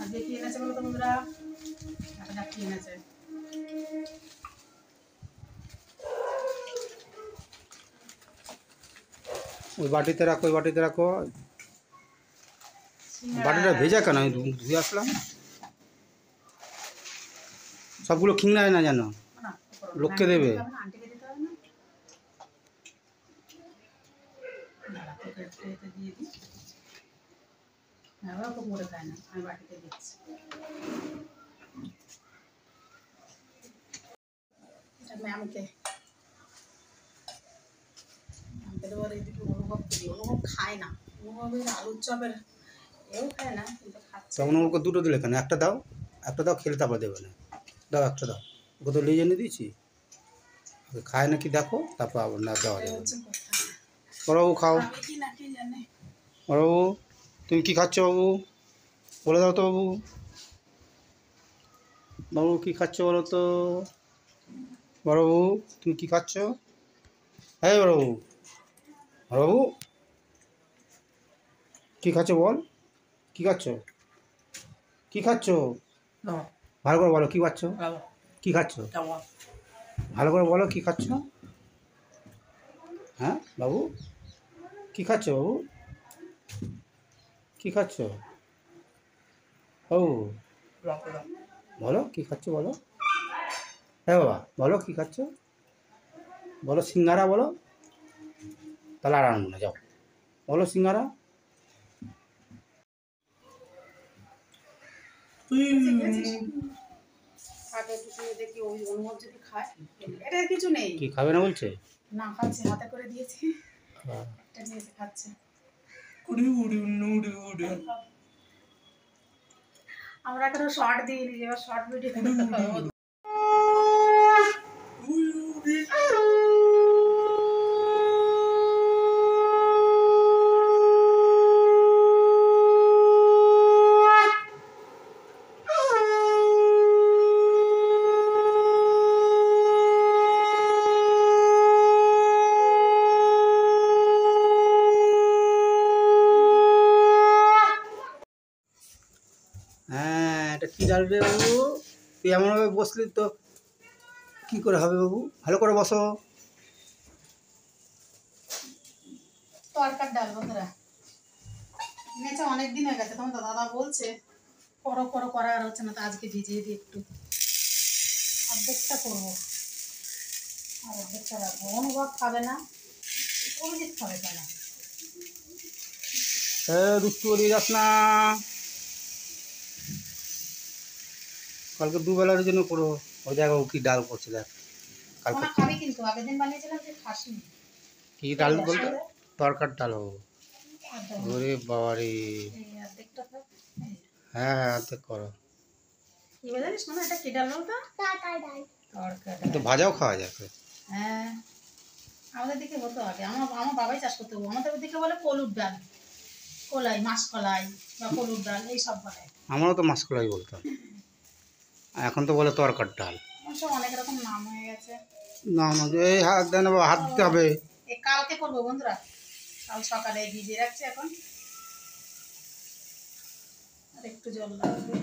আজকে কি এনেছে বলো তো বন্ধুরা? দেখা কি এনেছে। ওই বাটিতে রাখো, ওই বাটিতে রাখো। বাটিটা ভেজা কেন? আমি ধুয়ে আসলাম। সবগুলো খিংড়ায় না জানো, লোককে দেবে। আন্টিকে দিতে হবে না, দিয়ে দিই। হ্যাঁ, ওকে করে খায় না, আমি বাটিতে দিচ্ছি। ম্যামকে দেওয়ার এদিকে অনুভব করি, অনুভব খায় না। অনুভবের আলুর চপের এও খায় না, কিন্তু খাচ্ছে। ওকে দুটো দিলে কেন? একটা দাও, একটা দাও, খেলে তারপর দেবে না। দাও, একটা দাও। ওকে তো লিয়ে এনে দিয়েছি, ওকে খায় নাকি দেখো, তারপর আবার না দেওয়া যাবে। বড়বাবু খাও। বড়বাবু তুমি কী খাচ্ছ বাবু? বলে দাও তো বাবু। বাবু কী খাচ্ছ বলো তো? বড়বাবু তুমি কী খাচ্ছ? হ্যাঁ বড়বাবু, বড়বাবু কী খাচ্ছ বল? কী খাচ্ছ? কী খাচ্ছ? ভালো করে বলো, কী খাচ্ছ? কী খাচ্ছ? ভালো করে বলো, কী খাচ্ছ? হ্যাঁ বাবু, কী খাচ্ছ বাবু? কী খাচ্ছ বাবু? বলো কী খাচ্ছ বলো। হ্যাঁ বাবা বলো কী খাচ্ছ? বলো সিঙ্গারা বলো, তাহলে আর আনবো না, যাও বলো সিঙ্গারা। দেখি ওই অনুভব যদি খায়, এটা কিছু নেই। কি খাবে না বলছে? না খাচ্ছে, হাতে করে দিয়েছি, এটা নিয়েছে খাচ্ছে। আমরা এখনো শর্ট দিইনি, এবার শর্ট ভিডিও এটা কী ডাল রে বাবু? তুই এমনভাবে বসলি তো কী করে হবে বাবু? ভালো করে বসো। তরকার ডাল বন্ধুরা এনেছে, অনেকদিন হয়ে গেছে, তখন তো দাদা বলছে করো করো, করা আর হচ্ছে না, তো আজকে ভিজিয়ে দিই একটু। অর্ধেকটা করবো আর অর্ধেকটা রাখবো। অনুভব খাবে না, অভিজিৎ খাবে কেন? দুষ্টু দিয়ে যাস না, কালকে দুবেলার জন্য করো। ওই দেখো কি ডাল করছে দেখ। কালকে খাবি কিন্তু, আগের দিন বানিয়েছিলাম যে খাসনি। কী ডাল বলতো? তরকার ডাল হবো। ওরে বাবা রে। হ্যাঁ হ্যাঁ অর্ধেক করো। কি জানিস মানে এটা কি ডাল বলতো? তো ভাজাও খাওয়া যায়। হ্যাঁ আমাদের দিকে হতো আগে, আমার বাবাই চাষ করতে হবো। আমাদের দিকে বলে কলুর ডাল, কলাই, মাসকলাই বা কলুর ডাল এইসব বলে। আমারও তো মাসকলাই বলতাম, এখন তো বলে তরকার ডাল। সব অনেক রকম নাম হয়ে গেছে। না না এই হাত দেন, হাত দিতে হবে। এই কালকে করবো বন্ধুরা, কাল সকালে ভিজিয়ে রাখছি এখন। আর একটু জল লাগবে।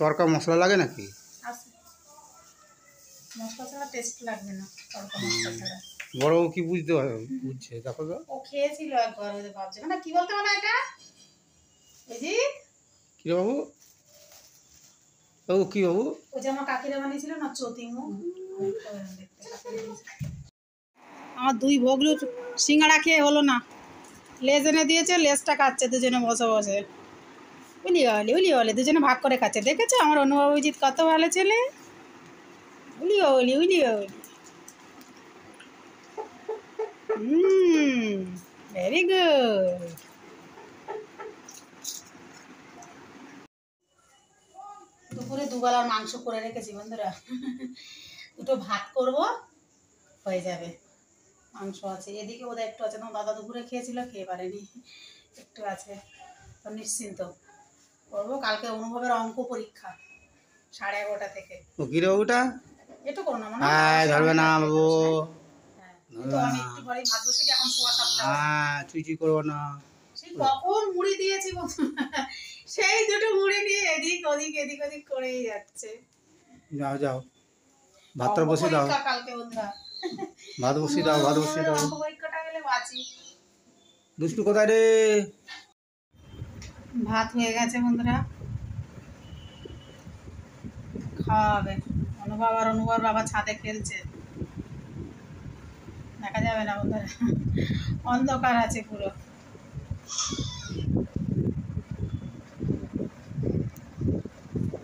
তরকা মশলা লাগে নাকি? আছে, মশলা ছাড়া টেস্ট লাগবে না, তরকা মশলা ছাড়া। বড় কি বুঝতে বুঝছে দেখো তো। ও খেয়েছিল একবার, ওই ভাবছে না কি বলতে মানে এটা। এই যে কি রে বাবু? বাবু কি বাবু? ওই যে আমার কাকিরা বানিয়েছিল না চতি মুখ, আমার দুই ভগলু সিঙ্গাড়া খেয়ে হলো না, লেজ এনে দিয়েছে, লেজটা খাচ্ছে দুজনে বসে বসে। উলি দুজনে ভাগ করে খাচ্ছে। দেখেছো আমার অনুভবজিৎ কত ভালো ছেলে। উলি ভেরি গুড। দুপুরে দুবেলার মাংস করে রেখেছি বন্ধুরা, দুটো ভাত করব, হয়ে যাবে। মাংস আছে এদিকে, বোধহয় একটু আছে, তোমার দাদা দুপুরে খেয়েছিল, খেয়ে পারেনি, একটু আছে, তো নিশ্চিন্ত করবো। কালকে অনুভবের অঙ্ক পরীক্ষা 11:30 থেকে। ও কি রে বাবুটা? একটু করো না মনে ধরবে না বাবু। তো আমি একটু ঘরে ভাত বসে এখন 7:15। চুই করবো না। সেই কখন মুড়ি দিয়েছি সেই দুটো মুড়ি নিয়ে এদিক ওদিক এদিক ওদিক করেই যাচ্ছে। যাও যাও, ভাতটা বসিয়ে দাও, অঙ্ক পরীক্ষা কালকে বন্ধুরা। ভাত বসিয়ে দাও, ভাত বসিয়ে দাও। অঙ্ক পরীক্ষাটা গেলে বাঁচি। দুষ্টু কোথায় রে? ভাত হয়ে গেছে বন্ধুরা, খাওয়া হবে। অনুভব বাবা ছাদে খেলছে, দেখা যাবে না বন্ধুরা, অন্ধকার আছে পুরো।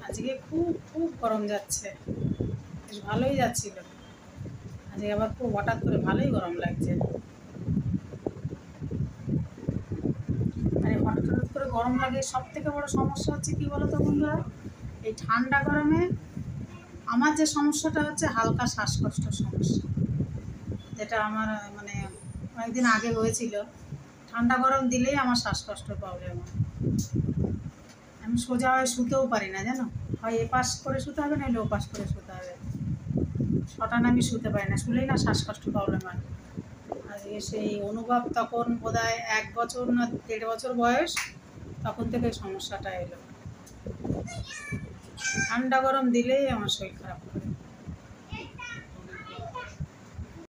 আজকে খুব খুব গরম যাচ্ছে, বেশ ভালোই যাচ্ছিল, আজকে আবার খুব হঠাৎ করে ভালোই গরম লাগছে। আর হঠাৎ হঠাৎ করে গরম লাগে, সব থেকে বড় সমস্যা হচ্ছে কি বলতো বন্ধুরা, এই ঠান্ডা গরমে আমার যে সমস্যাটা হচ্ছে হালকা শ্বাসকষ্টের সমস্যা, যেটা আমার মানে অনেকদিন আগে হয়েছিল। ঠান্ডা গরম দিলেই আমার শ্বাসকষ্টের প্রবলেম হয়। আমি সোজা হয়ে শুতেও পারি না জানো, হয় এপাশ করে শুতে হবে, নাহলে ওপাশ করে শুতে হবে। সটান আমি শুতে পারি না, শুলেই না শ্বাসকষ্ট প্রবলেম হয়। আজকে সেই অনুভব তখন বোধহয় 1 বছর না 1.5 বছর বয়স, তখন থেকে সমস্যাটা এলো। ঠান্ডা গরম দিলেই আমার শরীর খারাপ করে।